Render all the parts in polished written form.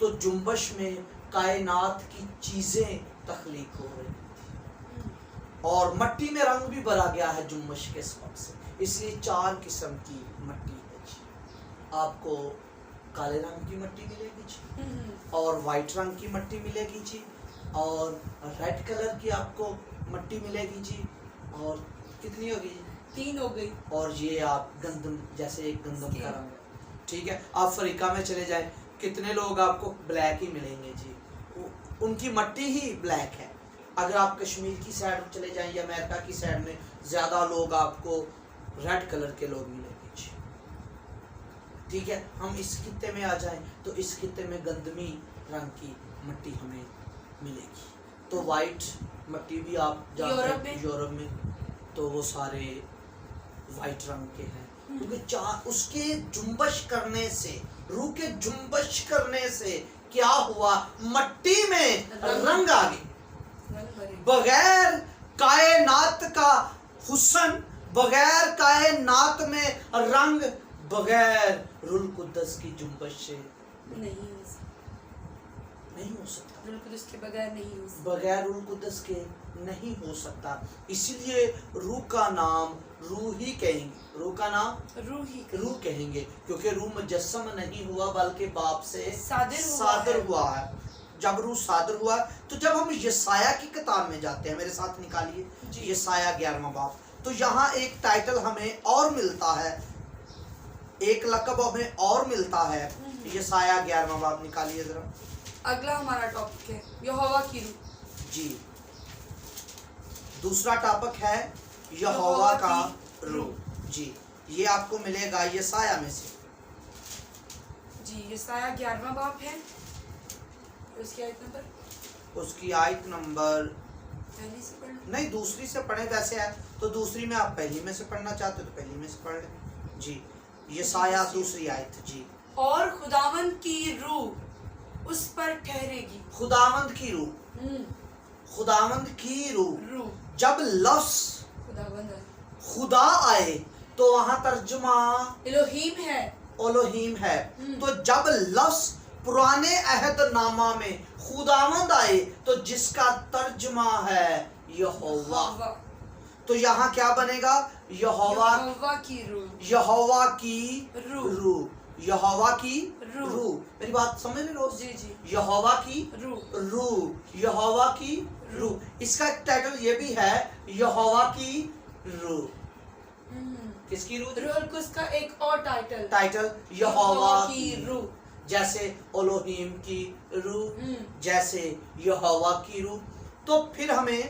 تو جنبش میں کائنات کی چیزیں تخلیق ہو رہی اور مٹی میں رنگ بھی بھرا گیا ہے جنبش کے سبب سے. اس لیے 4 قسم کی مٹی ہے جی. آپ کو کالے رنگ کی مٹی ملے گی جی اور وائٹ رنگ کی مٹی ملے گی جی اور ریڈ کلر کی آپ کو مٹی ملے گی جی اور کتنی ہوگی جی 3 ہو گئی. اور یہ آپ گندم جیسے ایک گندم کا رنگ ہے. ٹھیک ہے. آپ افریقہ میں چلے جائیں کتنے لوگ آپ کو بلیک ہی ملیں گے جی. ان کی مٹی ہی بلیک ہے. اگر آپ کشمیر کی سائڈ چلے جائیں یا امریکہ کی سائڈ میں زیادہ لوگ آپ کو ریڈ کلر کے لوگ ملیں گے جی. ٹھیک ہے. ہم اس خطے میں آ جائیں تو اس خطے میں گندمی رنگ کی مٹی ہمیں ملے گی. تو وائٹ مٹی بھی آپ جانتے ہیں یورپ میں تو وہ سارے وائٹ رنگ کے ہیں کیونکہ اس کے جنبش کرنے سے روح کے جنبش کرنے سے کیا ہوا مٹی میں رنگ آ گئی. بغیر کائنات کا حسن بغیر کائنات میں رنگ بغیر روح القدس کی جنبش سے نہیں ہو سکتا. روح القدس کے بغیر نہیں ہو سکتا. بغیر روح القدس کے نہیں ہو سکتا. اسی لیے روح کا نام روح ہی کہیں گے. روح کا نام روح کہیں گے کیونکہ روح مجسم نہیں ہوا بلکہ باپ سے صادر ہوا ہے. جب روح صادر ہوا تو جب ہم یسایہ کی کتاب میں جاتے ہیں میرے ساتھ نکالیے یسایہ 11واں باب تو یہاں ایک ٹائٹل ہمیں اور ملتا ہے ایک لقب ہمیں اور ملتا ہے. یسایہ 11واں باب نکالیے ذرا. اگلا ہمارا ٹاپک ہے یہوہ کی روح. جی دوسرا ٹاپک ہے یہوہ کا روح. جی یہ آپ کو ملے گا یسایہ میں سے. جی یسایہ 11واں باب ہے. اس کی آیت نمبر اس کی آیت نمبر پہلی سے پڑھ لیں. نہیں دوسری سے پڑھیں. ویسے ہے تو دوسری میں آپ پہلی میں سے پڑھنا چاہتے تو پہلی میں سے پڑھ لیں. جی یسایہ دوسری آیت. جی اور خداوند کی روح اس پر ٹھہرے گی. خداوند کی روح خداوند کی روح جب لفظ خدا آئے تو وہاں ترجمہ الوہیم ہے. الوہیم ہے. تو جب لفظ پرانے عہد نامہ میں خداوند آئے تو جس کا ترجمہ ہے یہوہ تو یہاں کیا بنے گا یہوہ کی روح. یہوہ کی روح. یہوہ کی روح. میری بات سمجھ رہے ہو؟ جی جی یہوہ کی روح. یہوہ کی روح. اس کا ایک ٹائٹل یہ بھی ہے یہوہ کی روح. کس کی روح؟ روح القدس کا ایک اور ٹائٹل یہوہ کی روح. جیسے الوہیم کی روح جیسے یہوہ کی روح. تو پھر ہمیں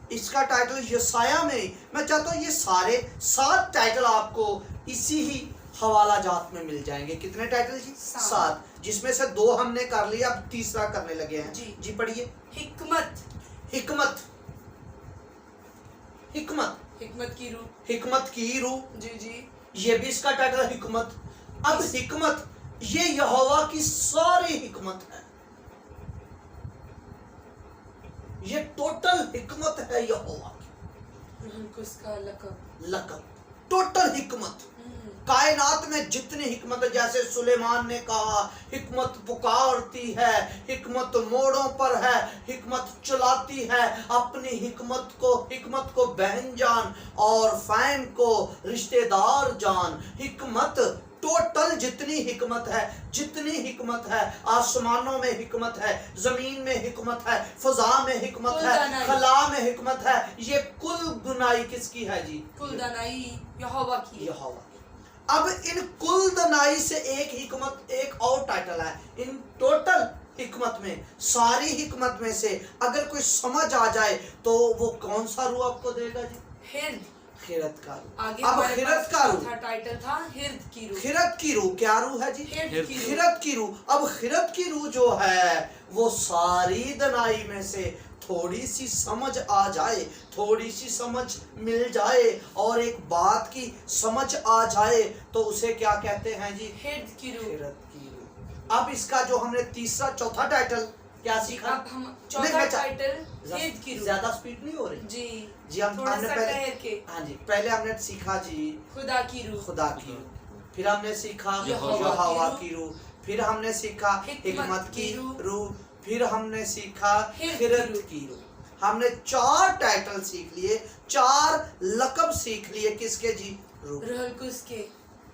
اس کا ٹائٹل یسایہ میں چاہتا ہوں یہ سارے 7 ٹائٹل آپ کو اسی ہی حوالہ جات میں مل جائیں گے. کتنے ٹائٹل جی؟ 7 جس میں سے 2 ہم نے کر لیا اب تیسرا کرنے لگے ہیں. جی پڑھیے. حکمت کی روح. حکمت کی روح. جی جی یہ بھی اس کا ٹائٹل ہے حکمت. اب حکمت یہ یہوہ کی ساری حکمت ہے. یہ ٹوٹل حکمت ہے یہوہ کی. روح القدس کا لقب ٹوٹل حکمت. کائنات میں جتنی حکمت ہے جیسے سلیمان نے کہا حکمت پکارتی ہے حکمت موڑوں پر ہے حکمت چلاتی ہے اپنی حکمت کو بہن جان اور فین کو رشتہ دار جان. حکمت ٹوٹل جتنی حکمت ہے آسمانوں میں حکمت ہے زمین میں حکمت ہے فضا میں حکمت ہے خلا میں حکمت ہے. یہ کل دنائی کس کی ہے جی؟ کل دنائی یہوہ کی. اب ان کل دنائی سے ایک حکمت ایک اور ٹائٹل ہے. ان ٹوٹل حکمت میں ساری حکمت میں سے اگر کوئی سمجھ آ جائے تو وہ کون سا روح آپ کو دے گا جی؟ خیرت کا روح. اب خیرت کا روح ٹائٹل تھا خیرت کی روح. خیرت کی روح کیا روح ہے جی؟ خیرت کی روح. اب خیرت کی روح جو ہے وہ ساری دنائی میں سے تھوڑی سی سمجھ آ جائے تھوڑی سی سمجھ مل جائے اور ایک بات کی سمجھ آ جائے تو اسے کیا کہتے ہیں جی؟ خیرت کی روح. اب اس کا جو ہم نے تیسرا چوتھا ٹائٹل کیا سیکھا؟ اب ہم چوتھا ٹائٹل خیرت کی روح. زیادہ سپیڈ نہیں ہو رہی جی ہم نے پہلے ہم نے سیکھا جی خدا کی روح. پھر ہم نے سیکھا یہوہ کی روح. پھر ہم نے سیکھا حکمت کی روح، پھر ہم نے سیکھا خرد کی روح. ہم نے 4 ٹائٹل سیکھ لیے، 4 لقب سیکھ لیے. کس کے جی؟ روح القدس کے.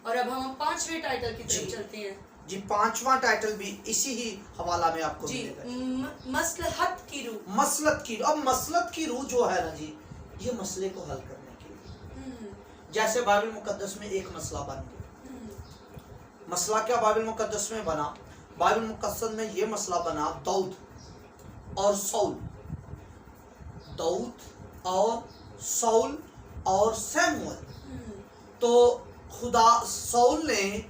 اور اب ہم 5ویں ٹائٹل کی طرف چلتے ہیں جی. 5واں ٹائٹل بھی اسی ہی حوالہ میں آپ کو جی. ملے گا. مصلحت کی روح. مسلط کی. اب مسلط کی روح جو ہے نا جی، یہ مسئلے کو حل کرنے کے لیے، جیسے بائبل مقدس میں ایک مسئلہ بن گیا. مسئلہ کیا بائبل مقدس میں بنا؟ بائبل مقدس میں یہ مسئلہ بنا داؤد اور سول، داؤد اور سول اور سیموئل. تو خدا سول نے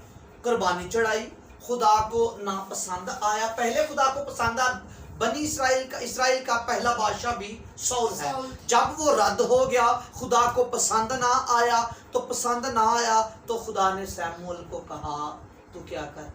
قربانی چڑھائی، خدا کو ناپسند آیا. پہلے خدا کو پسند آیا. بنی اسرائیل کا پہلا بادشاہ بھی سول ہے. جب وہ رد ہو گیا، خدا کو پسند نہ آیا، تو خدا نے سیموئل کو کہا تو کیا کر،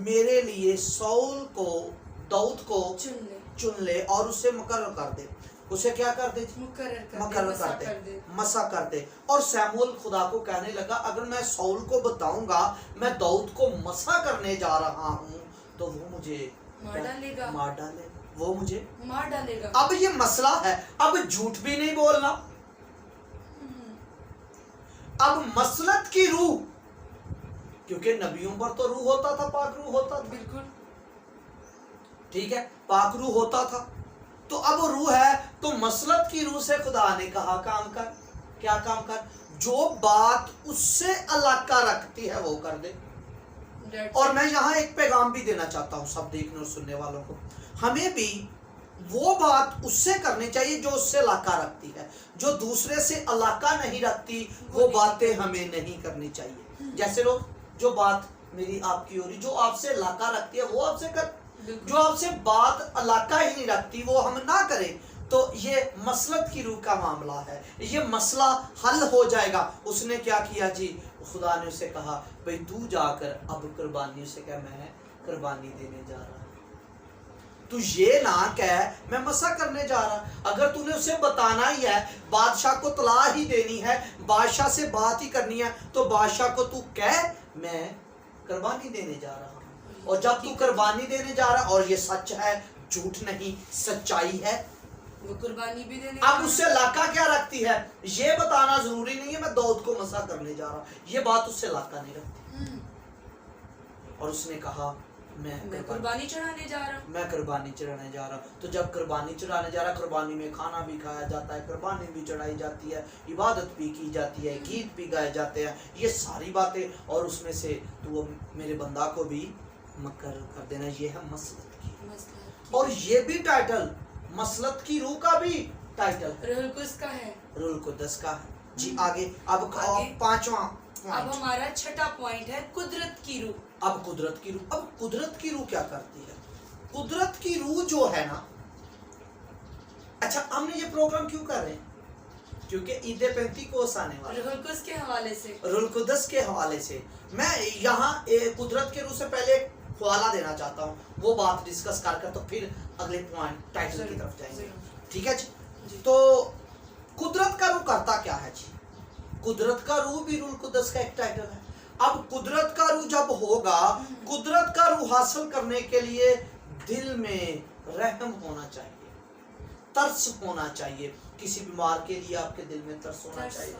میرے لیے سول کو، داؤد کو چن لے اور اسے مقرر کر دے. اسے کیا کر دے؟ مقرر کر دے، مسا کر دے. اور سیموئل خدا کو کہنے لگا اگر میں سول کو بتاؤں گا میں داؤد کو مسا کرنے جا رہا ہوں تو وہ مجھے مار ڈالے، وہ مجھے مار ڈالے گا. اب یہ مسئلہ ہے، اب جھوٹ بھی نہیں بولنا. اب مسلط کی روح، کیونکہ نبیوں پر تو روح ہوتا تھا، پاک روح ہوتا تھا. بالکل ٹھیک ہے، پاک روح ہوتا تھا. تو اب روح ہے تو مسلط کی روح سے خدا نے کہا کام کر. کیا کام کر؟ جو بات اس سے علاقہ رکھتی ہے وہ کر دے. اور میں یہاں ایک پیغام بھی دینا چاہتا ہوں سب دیکھنے اور سننے والوں کو، ہمیں بھی وہ بات اس سے کرنی چاہیے جو اس سے علاقہ رکھتی ہے. جو دوسرے سے علاقہ نہیں رکھتی وہ باتیں ہمیں نہیں کرنی چاہیے. جیسے لوگ جو بات میری آپ کی ہو رہی، جو آپ سے علاقہ رکھتی ہے وہ آپ سے کر، جو آپ سے بات علاقہ ہی نہیں رکھتی وہ ہم نہ کریں. تو یہ مسلط کی روح کا معاملہ ہے، یہ مسئلہ حل ہو جائے گا. اس نے کیا کیا جی؟ خدا نے اسے کہا بھئی تو جا کر اب قربانی، اسے کہا میں قربانی دینے جا رہا ہوں. تو یہ نہ کہہ میں مسا کرنے جا رہا. اگر تو نے اسے بتانا ہی ہے، بادشاہ کو اطلاع ہی دینی ہے، بادشاہ سے بات ہی کرنی ہے، تو بادشاہ کو تو کہہ میں قربانی دینے جا رہا ہوں. اور جب تو قربانی دینے جا رہا، اور یہ سچ ہے، جھوٹ نہیں، سچائی ہے، وہ قربانی بھی دینے. اب اس سے علاقہ کیا رکھتی ہے؟ یہ بتانا ضروری نہیں ہے میں داؤد کو مسا کرنے جا رہا ہوں، یہ بات اس سے علاقہ نہیں رکھتی. اور اس نے کہا میں قربانی چڑھانے جا رہا ہوں، میں قربانی چڑھانے جا رہا ہوں. تو جب قربانی چڑھانے جا رہا، قربانی میں کھانا بھی کھایا جاتا ہے، قربانی بھی چڑھائی جاتی ہے، عبادت بھی کی جاتی ہے، گیت بھی گائے جاتے ہیں، یہ ساری باتیں. اور اس میں سے تو میرے بندہ کو بھی مقرر کر دینا. یہ ہے مسلط کی. اور یہ بھی ٹائٹل مسلط کی روح کا بھی ٹائٹل روح القدس کا ہے، روح القدس کا ہے جی. آگے اب 5واں اب ہمارا 6واں پوائنٹ ہے قدرت کی روح. اب قدرت کی روح. اب قدرت کی روح کیا کرتی ہے؟ قدرت کی روح جو ہے نا، اچھا ہم نے یہ پروگرام کیوں کر رہے ہیں؟ کیونکہ عید پینتیکوس آنے والا ہے. روح القدس کے حوالے سے، روح القدس کے حوالے سے میں یہاں قدرت کے روح سے پہلے حوالہ دینا چاہتا ہوں، وہ بات ڈسکس کر کر تو پھر اگلے پوائنٹ ٹائٹل کی طرف جائیں گے. ٹھیک ہے جی. تو قدرت کا روح کرتا کیا ہے جی؟ قدرت کا روح بھی روح القدس کا ایک ٹائٹل ہے. اب قدرت کا روح جب ہوگا، قدرت کا روح حاصل کرنے کے لیے دل میں رحم ہونا چاہیے، ترس ہونا چاہیے. کسی بیمار کے لیے آپ کے دل میں ترس ہونا چاہیے.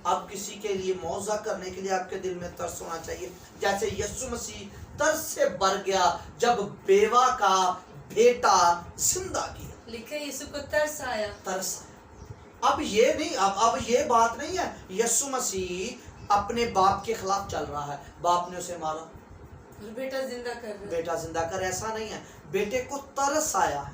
اب کسی کے لیے معاوضہ کرنے کے لیے آپ کے دل میں ترس ہونا چاہیے. جیسے یسوع مسیح ترس سے بھر گیا جب بیوہ کا بیٹا زندہ کیا. لکھا ہے یسوع کو ترس آیا. ترس آیا. اب یہ نہیں، اب یہ بات نہیں ہے یسوع مسیح اپنے باپ کے خلاف چل رہا ہے، باپ نے اسے مارا، بیٹا زندہ کر رہا ہے، بیٹا زندہ کر. ایسا نہیں ہے. بیٹے کو ترس آیا ہے،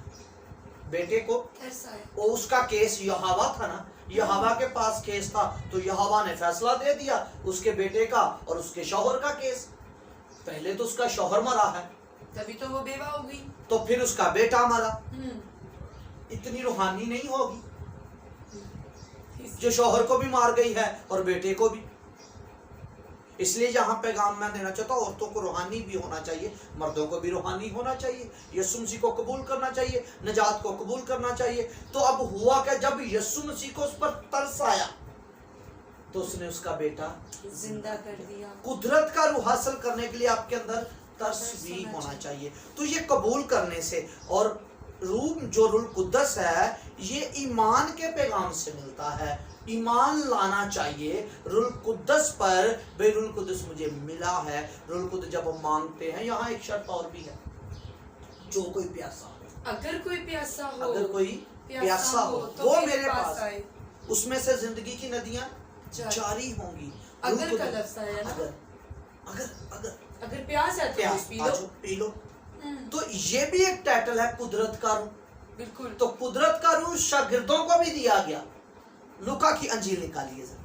بیٹے کو ترس آیا. اور اس کا کیس یہوہ تھا نا، یہوہ کے پاس کیس تھا تو یہوہ نے فیصلہ دے دیا اس کے بیٹے کا اور اس کے شوہر کا کیس. پہلے تو اس کا شوہر مرا ہے، تبھی تو وہ بیوہ ہو گئی، تو پھر اس کا بیٹا مرا. اتنی روحانی نہیں ہوگی جو شوہر کو بھی مار گئی ہے اور بیٹے کو بھی. اس لیے یہاں پیغام میں دینا چاہتا ہوں، عورتوں کو روحانی بھی ہونا چاہیے، مردوں کو بھی روحانی ہونا چاہیے. یسوع مسیح کو قبول کرنا چاہیے، نجات کو قبول کرنا چاہیے. تو اب ہوا کہ جب یسوع مسیح کو اس پر ترس آیا تو اس نے اس کا بیٹا زندہ کر دیا. قدرت کا روح حاصل کرنے کے لیے آپ کے اندر ترس بھی ہونا چاہیے. تو یہ قبول کرنے سے اور روح جو روح القدس ہے یہ ایمان کے پیغام سے ملتا ہے. ایمان لانا چاہیے روح القدس پر. بھئی روح القدس مجھے ملا ہے. روح القدس جب ہم مانگتے ہیں, یہاں ایک شرط اور بھی ہے, جو کوئی پیاسا ہو, اگر کوئی پیاسا ہو, اگر کوئی پیاسا ہو تو وہ میرے پاس آئے, اس میں سے زندگی کی ندیاں جاری ہوں گی. اگر کا لفظ ہے نا, اگر پیاس ہے پیاس تو پی لو. تو یہ بھی ایک ٹائٹل ہے قدرت کا روح. بالکل. تو قدرت کا روح شاگردوں کو بھی دیا گیا. لوکا کی انجیل نکالیے ذرا.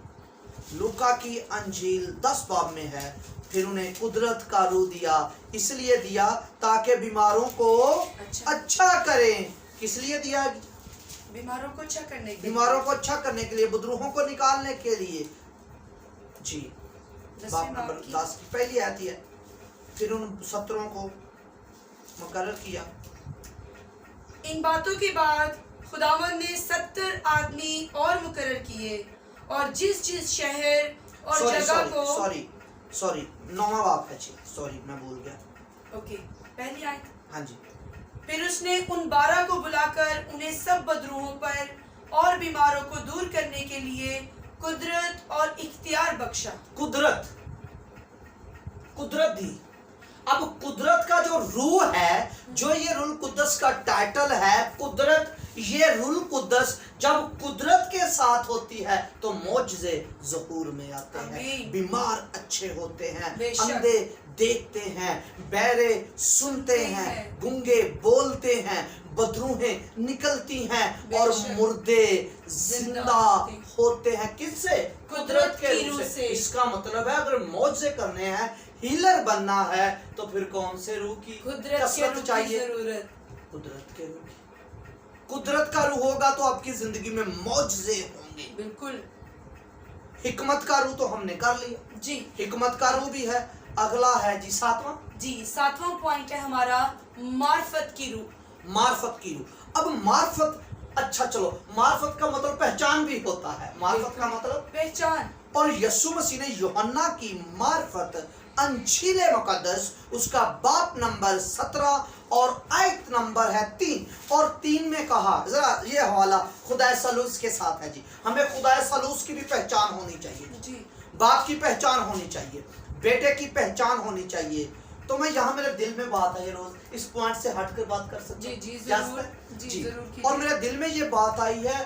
لوکا کی انجیل 10 باب میں ہے. پھر انہیں قدرت کا روح دیا, اس لیے دیا تاکہ بیماروں کو اچھا کریں. کس لیے دیا؟ بیماروں کو اچھا کرنے کے لیے, بیماروں کو اچھا کرنے کے لیے, بدروہوں کو نکالنے کے لیے. جی باب نمبر 10 کی پہلی آیت ہے. پھر ان 17 کو مقرر کیا. ان باتوں کے بعد خداوند نے 70 آدمی اور مقرر کیے, اور جس شہر اور جگہ کو سوری 9واں باب ہے. سوری میں بھول گیا. اوکے, پہلی آیت. ہاں جی. پھر اس نے ان 12 کو بلا کر انہیں سب بدروہوں پر اور بیماروں کو دور کرنے کے لیے قدرت اور اختیار بخشا. قدرت دی. اب قدرت کا جو روح ہے, جو یہ روح القدس کا ٹائٹل ہے قدرت, یہ روح القدس جب قدرت کے ساتھ ہوتی ہے تو معجزے ظہور میں آتے ہیں, بیمار اچھے ہوتے ہیں, اندھے دیکھتے ہیں, بہرے سنتے ہیں, گونگے بولتے ہیں, بدروہیں نکلتی ہیں, اور مردے زندہ ہوتے ہیں. کس سے؟ قدرت کے روح سے. اس کا مطلب ہے اگر معجزے کرنے ہیں, ہیلر بننا ہے, تو پھر کون سے روح کی کثرت چاہیے؟ قدرت کے روح کی. قدرت کا روح ہوگا تو آپ کی زندگی میں معجزے ہوں گے. بالکل. حکمت کا روح تو ہم نے کر لیا. جی, حکمت کا روح بھی ہے. اگلا ہے جی 7واں. جی 7واں پوائنٹ ہے ہمارا معرفت کی روح. معرفت کی روح. اب معرفت, اچھا چلو, معرفت کا مطلب پہچان بھی ہوتا ہے. معرفت کا مطلب پہچان. اور یسوع مسیح نے یوحنا کی معرفت انجیل مقدس اس کا باب نمبر 17 اور آیت نمبر ہے 3 اور 3 میں کہا, ذرا یہ حوالہ خدا ثالوث کے ساتھ ہے. جی ہمیں خدا ثالوث کی بھی پہچان ہونی چاہیے. جی, باپ کی پہچان ہونی چاہیے, بیٹے کی پہچان ہونی چاہیے. تو میں یہاں میرے دل میں بات ہے یہ روز اس پوائنٹ سے ہٹ کر بات کر سکتا ہوں. جی ضرور. جی ضرور. اور میرے دل میں یہ بات آئی ہے,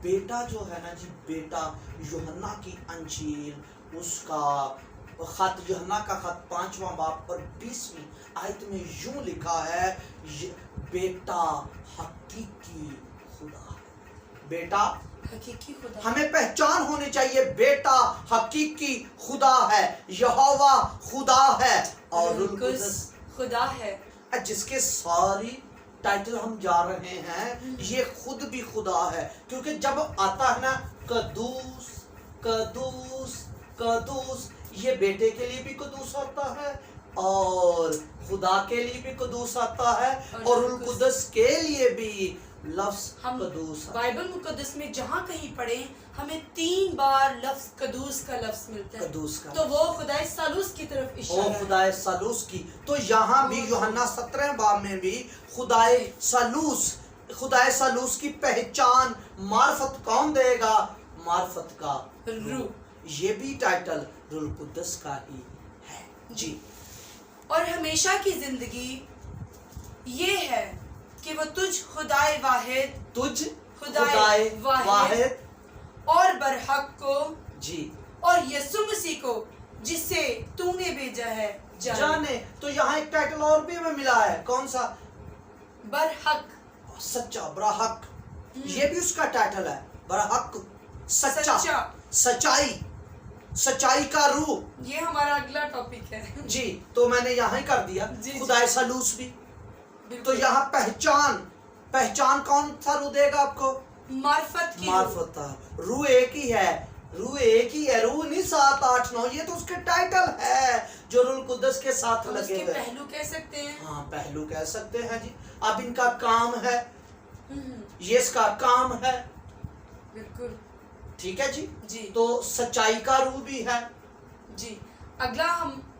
بیٹا جو ہے نا جی, بیٹا یوحنا کی انجیل اس کا خط, یوحنا کا خط 5واں باب اور 20ویں آیت میں یوں لکھا ہے, بیٹا حقیقی خدا ہے. بیٹا حقیقی خدا. ہمیں پہچان ہونی چاہیے, بیٹا حقیقی خدا ہے, یہوہ خدا ہے, اور روح القدس خدا ہے. جس کے ساری ٹائٹل ہم جا رہے ہیں, یہ خود بھی خدا ہے. کیونکہ جب آتا ہے نا قدوس قدوس قدوس, یہ بیٹے کے لیے بھی قدوس آتا ہے اور خدا کے لیے بھی قدوس آتا ہے, اور روح القدس کے لیے بھی لفظ قدوس. بائبل مقدس میں جہاں کہیں پڑھیں ہمیں 3 بار لفظ قدوس کا لفظ ملتا ہے. قدوس کا, تو وہ خدائے ثالوث کی طرف اشارہ ہے. خدائے ثالوث کی. تو یہاں بھی یوحنا 17 باب میں بھی خدائے ثالوث کی پہچان, معرفت کون دے گا؟ معرفت کا روح. یہ بھی ٹائٹل روح القدس کا ہی ہے. جی, اور ہمیشہ کی زندگی یہ ہے کہ وہ تجھ خدائے واحد اور برحق کو, جی, اور یسوع مسیح کو جسے تو نے بھیجا ہے جانے. تو یہاں ایک ٹائٹل اور بھی ہمیں ملا ہے, کون سا؟ برحق, سچا, برحق. یہ بھی اس کا ٹائٹل ہے, برحق, سچا, سچائی کا روح. یہ ہمارا اگلا ٹاپک ہے. جی, تو میں نے یہاں ہی کر دیا. خدائے ثالوث بھی. تو یہاں پہچان کون سا روح دے گا آپ کو؟ معرفت کی روح ایک ہی ہے. روح نہیں 7 8 9, یہ تو اس کے ٹائٹل ہے جو روح القدس کے ساتھ لگے ہوئے. پہلو کہہ سکتے ہیں. ہاں, پہلو کہہ سکتے ہیں. جی, اب ان کا کام ہے, یہ اس کا کام ہے. بالکل ٹھیک ہے. جی, جی, تو سچائی کا روح بھی ہے. جی, اگلا ہم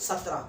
17।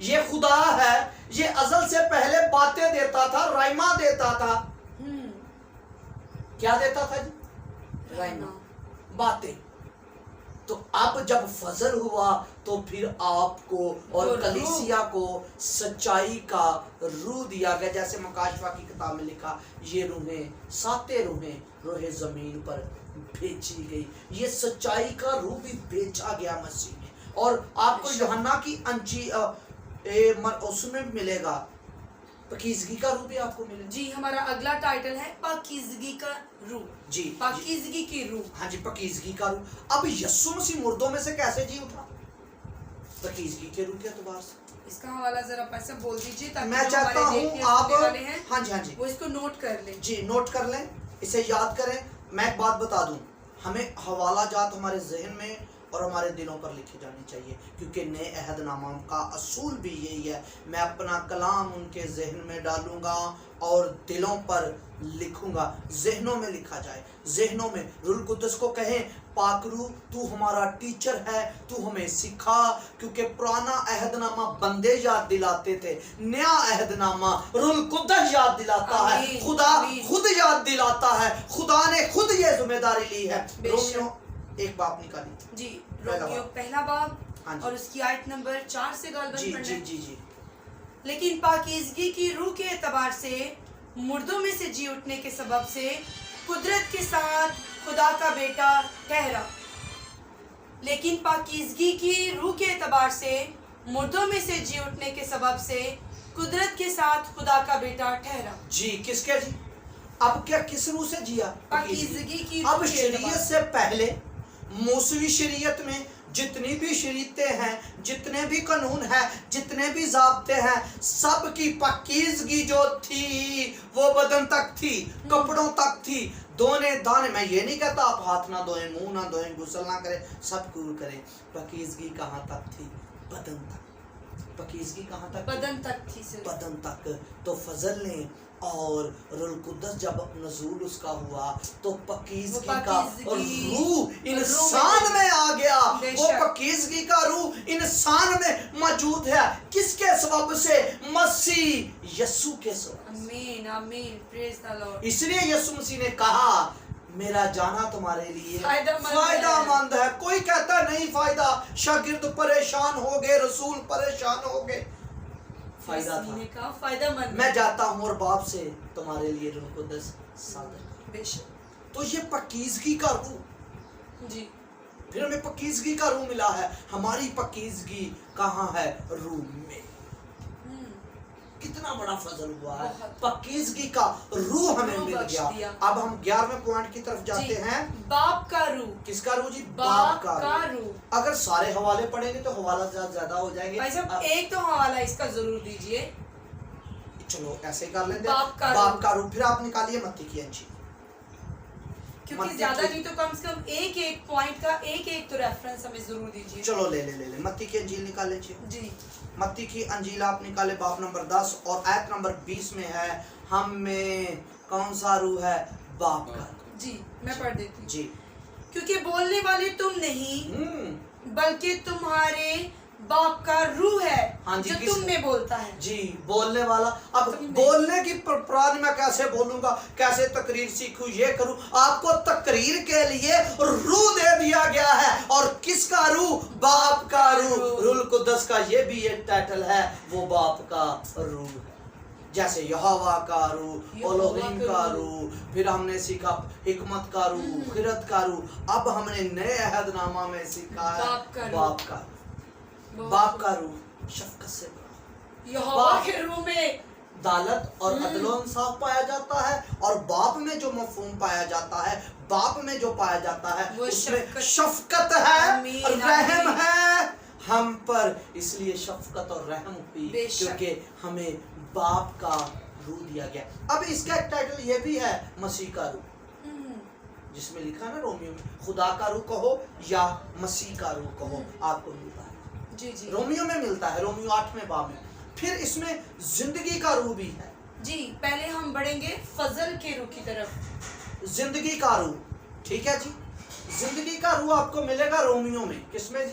یہ خدا ہے، یہ ازل سے پہلے باتیں دیتا تھا، رائمہ دیتا تھا. کیا دیتا تھا جی؟ رائمہ، باتیں. تو اب جب فضل ہوا تو پھر آپ کو اور کلیسیا کو سچائی کا روح دیا گیا. جیسے مکاشفہ کی کتاب میں لکھا، یہ روحیں، ساتیں روحیں روح زمین پر بھیجی گئی. یہ سچائی کا روح بھی بھیجا گیا مسیح میں. اور آپ کو یوحنا کی اس میں ملے گا، پاکیزگی کا روح بھی آپ کو ملے گا. جی ہمارا اگلا ٹائٹل ہے پاکیزگی کا روح. جی پاکیزگی کی روح. ہاں جی، پاکیزگی کا روح. اب یسوع مسیح مردوں میں سے کیسے جی اٹھا؟ پاکیزگی کے روح کے اعتبار سے. اس کا حوالہ ذرا پیسے بول دیجیے تاکہ میں چاہتا ہوں آپ ہاں جی وہ اس کو نوٹ کر لیں. جی نوٹ کر لیں، اسے یاد کریں. میں ایک بات بتا دوں، ہمیں حوالہ جات ہمارے ذہن میں اور ہمارے دلوں پر لکھی جانی چاہیے، کیونکہ نئے عہد نامہ کا اصول بھی یہی ہے. میں اپنا کلام ان کے ذہن میں ڈالوں گا اور دلوں پر لکھوں گا. ذہنوں میں لکھا جائے، ذہنوں میں. روح القدس کو کہیں، پاک روح تو ہمارا ٹیچر ہے، تو ہمیں سکھا. کیونکہ پرانا عہد نامہ بندے یاد دلاتے تھے، نیا عہد نامہ روح القدس یاد دلاتا ہے. خدا خود یاد دلاتا ہے. خدا نے خود یہ ذمہ داری لی ہے. رومیو ایک باب نکالی. جی رومیو پہلا باب اور اس کی آیت نمبر 4 سے غالباً پڑھنا. جی جی جی. لیکن پاکیزگی کی روح کے اعتبار سے مردوں میں سے جی اٹھنے کے سبب سے قدرت کے ساتھ خدا کا بیٹا ٹھہرا. لیکن پاکیزگی کی روح کے اعتبار سے مردوں میں سے جی اٹھنے کے سبب سے قدرت کے ساتھ خدا کا بیٹا ٹھہرا. جی کس کے جی؟ اب کیا کس روح سے جیا؟ پاکیزگی کی اب شریعت سے پہلے موسوی شریعت میں جتنی بھی شریعتیں ہیں، جتنے بھی قانون ہیں، جتنے بھی ضابطے ہیں، سب کی پاکیزگی جو تھی وہ بدن تک تھی، کپڑوں تک تھی. دونے دانے، میں یہ نہیں کہتا آپ ہاتھ نہ دھوئیں، منہ نہ دھوئیں، غسل نہ کریں، سب کچھ کریں. پاکیزگی کہاں تک تھی؟ بدن تک. پاکیزگی کہاں تک؟ بدن تک تھی. بدن تک. تو فضل نے اور روح القدس جب نزول اس کا ہوا تو پاکیزگی کا روح انسان میں آ گیا. وہ پاکیزگی کا روح انسان میں موجود ہے. کس کے سبب سے؟ مسیح یسوع کے سبب. آمین آمین، پریز دی لارڈ. اس لیے یسوع مسیح نے کہا میرا جانا تمہارے لیے فائدہ مند ہے. کوئی کہتا نہیں فائدہ، شاگرد پریشان ہو گئے، رسول پریشان ہو گئے. فائدہ تھا. فائدہ مند. میں جاتا ہوں اور باپ سے تمہارے لیے روح القدس صادر. بے شک. تو یہ پاکیزگی کا روح. جی پھر ہمیں پاکیزگی کا روح ملا ہے. ہماری پاکیزگی کہاں ہے؟ روح میں. کتنا بڑا فضل ہوا ہے. پاکیزگی کا روح ہمیں مل گیا. اب ہم 11ویں پوائنٹ کی طرف جاتے ہیں. باپ کا روح. کس کا روح جی؟ باپ کا روح. اگر سارے حوالے پڑھیں گے تو حوالہ زیادہ ہو جائیں گے. بھائی صاحب ایک تو حوالہ اس کا ضرور دیجئے. چلو ایسے ہی کر لیتے. باپ کا روح. پھر آپ نکالیے متی کی انجیل، کیونکہ زیادہ نہیں تو کم سے کم ایک پوائنٹ کا ایک تو ریفرنس ہمیں ضرور دیجیے. چلو لے متی کی انجیل نکال لیجیے. جی متی کی انجیل آپ نکالے، باب نمبر 10 اور آیت نمبر 20 میں ہے ہم میں کون سا روح ہے؟ باپ کا. جی میں پڑھ دیتی ہوں. جی. کیونکہ بولنے والے تم نہیں بلکہ تمہارے باپ کا روح ہے جو تم میں بولتا ہے. جی بولنے والا. اب بولنے کی پرانی میں کیسے بولوں گا، کیسے تقریر سیکھوں، یہ کروں. آپ کو تقریر کے لیے روح دے دیا گیا ہے. اور کس کا روح؟ باپ کا روح. روح القدس کا یہ بھی ایک ٹائٹل ہے، وہ باپ کا روح ہے. جیسے یہوہ کا روح، الوہیم کا روح، پھر ہم نے سیکھا حکمت کا روح، خیرت کا روح. اب ہم نے نئے عہد نامہ میں سیکھا ہے باپ کا. باپ کا روح شفقت سے بڑا. یہوہ کے روح میں عدالت اور عدل و انصاف پایا جاتا ہے. اور باپ میں جو مفہوم پایا جاتا ہے، باپ میں جو پایا جاتا ہے اس میں شفقت ہے، رحم ہے ہم پر. اس لیے شفقت اور رحم ہوئی کیونکہ ہمیں باپ کا روح دیا گیا. اب اس کا ایک ٹائٹل یہ بھی ہے، مسیح کا روح، جس میں لکھا نا رومیو میں خدا کا روح کہو یا مسیح کا روح کہو، آپ کو ملتا ہے. جی جی رومیو میں ملتا ہے، رومیو 8ویں باب میں. پھر اس میں زندگی کا روح بھی ہے. جی پہلے ہم بڑھیں گے فضل کے روح کی طرف. زندگی کا روح، ٹھیک ہے جی. زندگی کا روح آپ کو ملے گا رومیو میں. کس میں جی؟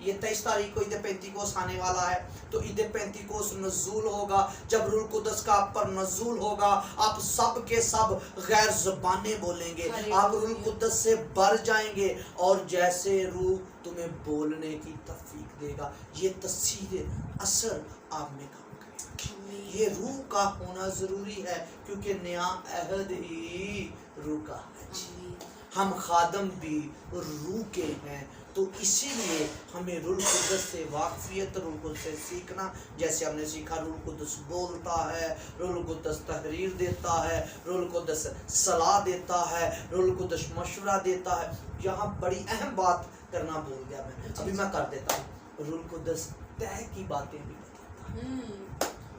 یہ 23 تاریخ کو عید پینتیکوس آنے والا ہے. تو عید پینتیکوس نزول ہوگا. جب روح القدس کا آپ پر نزول ہوگا آپ سب کے سب غیر زبانیں بولیں گے. آپ روح القدس سے بھر جائیں گے اور جیسے روح تمہیں بولنے کی توفیق دے گا یہ تاثیر اثر آپ میں کام کرے گا. یہ روح کا ہونا ضروری ہے کیونکہ نیا عہد ہی روح کا ہے. ہم خادم بھی روح کے ہیں تو اسی لیے ہمیں روح القدس سے واقفیت روح القدس سے سیکھنا. جیسے ہم نے سیکھا روح القدس بولتا ہے, روح القدس تحریر دیتا ہے, روح القدس صلاح دیتا ہے, روح القدس مشورہ دیتا ہے. یہاں بڑی اہم بات کرنا بھول گیا میں, ابھی میں کر دیتا ہوں. روح القدس طے کی باتیں بھی بتاتا ہے.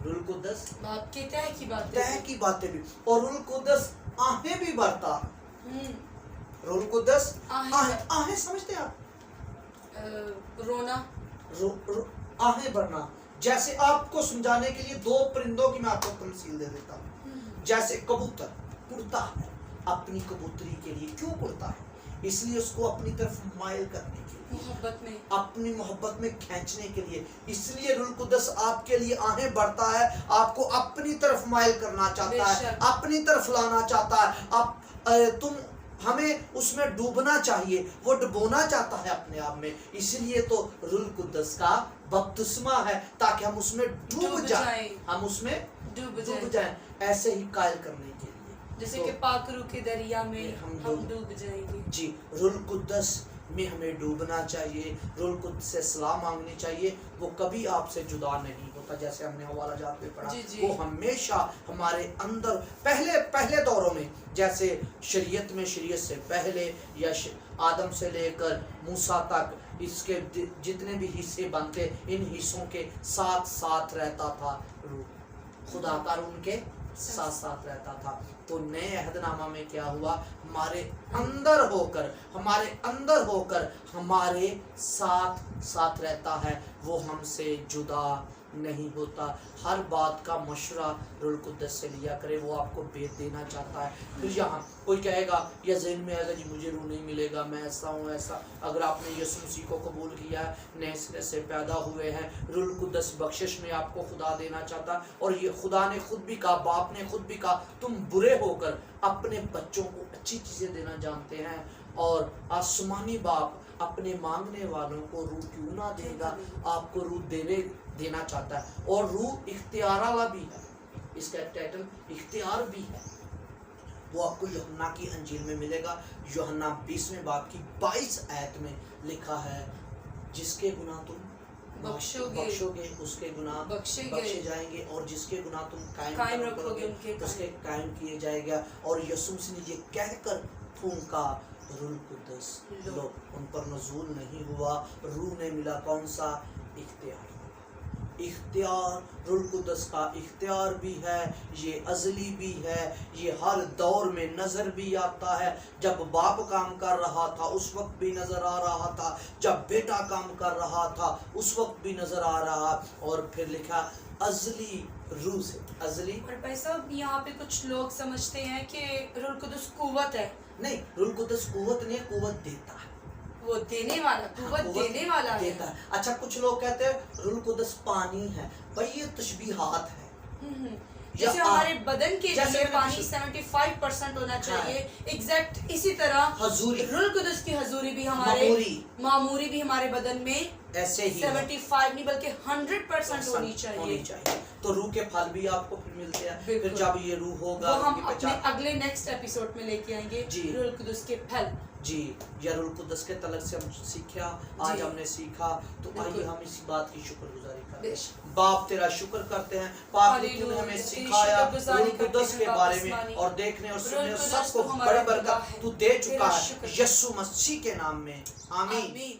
روح القدس طے کی باتیں بھی, اور روح القدس آہیں بھی بھرتا ہے. روح القدس آہیں سمجھتے ہیں آپ؟ رونا, آہیں بھرنا. جیسے آپ کو سمجھانے کے لیے 2 پرندوں کی میں آپ کو تمثیل دے دیتا ہوں. جیسے کبوتر اڑتا ہے اپنی کبوتری کے لیے. کیوں اڑتا ہے؟ اس لیے اس کو اپنی طرف مائل کرنے کے لیے, محبت میں, اپنی محبت میں کھینچنے کے لیے. اس لیے روح القدس آپ کے لیے آہیں بڑھتا ہے, آپ کو اپنی طرف مائل کرنا چاہتا ہے, اپنی طرف لانا چاہتا ہے. ہمیں اس میں ڈوبنا چاہیے, وہ ڈبونا چاہتا ہے اپنے آپ میں. اس لیے تو روح القدس کا بپتسمہ ہے تاکہ ہم اس میں ڈوب جائیں, ہم اس میں ڈوب جائیں. ایسے ہی قائل کرنے کے لیے جیسے کہ پاک روح کے دریا میں ہم ڈوب جائیں گے. جی, روح القدس میں ہمیں ڈوبنا چاہیے, روح القدس سے صلاح مانگنی چاہیے. وہ کبھی آپ سے جدا نہیں ہوتا. جیسے ہم نے حوالہ جات میں پڑھا, وہ ہمیشہ ہمارے اندر پہلے دوروں میں, جیسے شریعت میں, شریعت سے پہلے یا آدم سے لے کر موسیٰ تک اس کے جتنے بھی حصے بنتے, ان حصوں کے ساتھ رہتا تھا روح. خدا کا روح ان کے ساتھ رہتا تھا. تو نئے عہد نامہ میں کیا ہوا؟ ہمارے اندر ہو کر ہمارے ساتھ رہتا ہے. وہ ہم سے جدا نہیں ہوتا. ہر بات کا مشورہ روح القدس سے لیا کرے, وہ آپ کو بیت دینا چاہتا ہے. پھر یہاں کوئی کہے گا یا ذہن میں آئے گا جی مجھے روح نہیں ملے گا, میں ایسا ہوں ایسا. اگر آپ نے یسوع مسیح کو قبول کیا ہے, نئے سرے سے پیدا ہوئے ہیں, روح القدس بخشش میں آپ کو خدا دینا چاہتا ہے. اور یہ خدا نے خود بھی کہا, باپ نے خود بھی کہا, تم برے ہو کر اپنے بچوں کو اچھی چیزیں دینا جانتے ہیں, اور آسمانی باپ اپنے مانگنے والوں کو روح کیوں نہ دے گا. آپ کو روح دینا چاہتا ہے. اور روح اختیار والا بھی ہے, اس کا ٹائٹل اختیار بھی ہے. وہ آپ کو یوحنا کی انجیل میں ملے گا. یوحنا 20ویں باب کی 22 آیت میں لکھا ہے, جس کے گناہ تم بخشو گے اس کے گناہ بخشے جائیں گے, اور جس کے گناہ تم قائم رکھو گے اس کے قائم کیے جائے گا. اور یسوع مسیح نے یہ کہہ کر پھونکا, روح القدس لو. ان پر نزول نہیں ہوا, روح نے ملا کون سا؟ اختیار. روح القدس کا اختیار بھی ہے, یہ ازلی بھی ہے, یہ ہر دور میں نظر بھی آتا ہے. جب باپ کام کر رہا تھا اس وقت بھی نظر آ رہا تھا, جب بیٹا کام کر رہا تھا اس وقت بھی نظر آ رہا. اور پھر لکھا ازلی روح سے, ازلی. اور بھائی صاحب یہاں پہ کچھ لوگ سمجھتے ہیں کہ روح القدس قوت ہے. نہیں, روح القدس قوت نہیں, قوت دیتا ہے. وہ دینے والا, قوت دینے والا دیتا ہے. اچھا, کچھ لوگ کہتے ہیں روح القدس پانی ہے. بھائی یہ تشبیہات ہے. جیسے ہمارے بدن کے لیے پانی 75% ہونا چاہیے, ایگزیکٹ اسی طرح روح القدس کی حضوری بھی ہمارے معموری بھی ہمارے بدن میں ایسے ہی 75 نہیں بلکہ 100% ہونی چاہیے. تو روح کے پھل بھی آپ کو پھر ملتے ہیں. پھر جب یہ روح ہوگا وہ ہم اپنے اگلے نیکسٹ ایپیسوڈ میں لے کے آئیں گے, روح القدس کے پھل. جی, یا روح القدس کے تعلق سے ہم سیکھا, آج ہم نے سیکھا. تو آئیے ہم اسی بات کی شکر گزاری کرتے ہیں. باپ تیرا شکر کرتے ہیں, پاک تو نے ہمیں سکھایا روح القدس کے بارے میں, اور دیکھنے اور سننے سب کو بڑی برکت تو دے چکا ہے یسوع مسیح کے نام میں. آمین.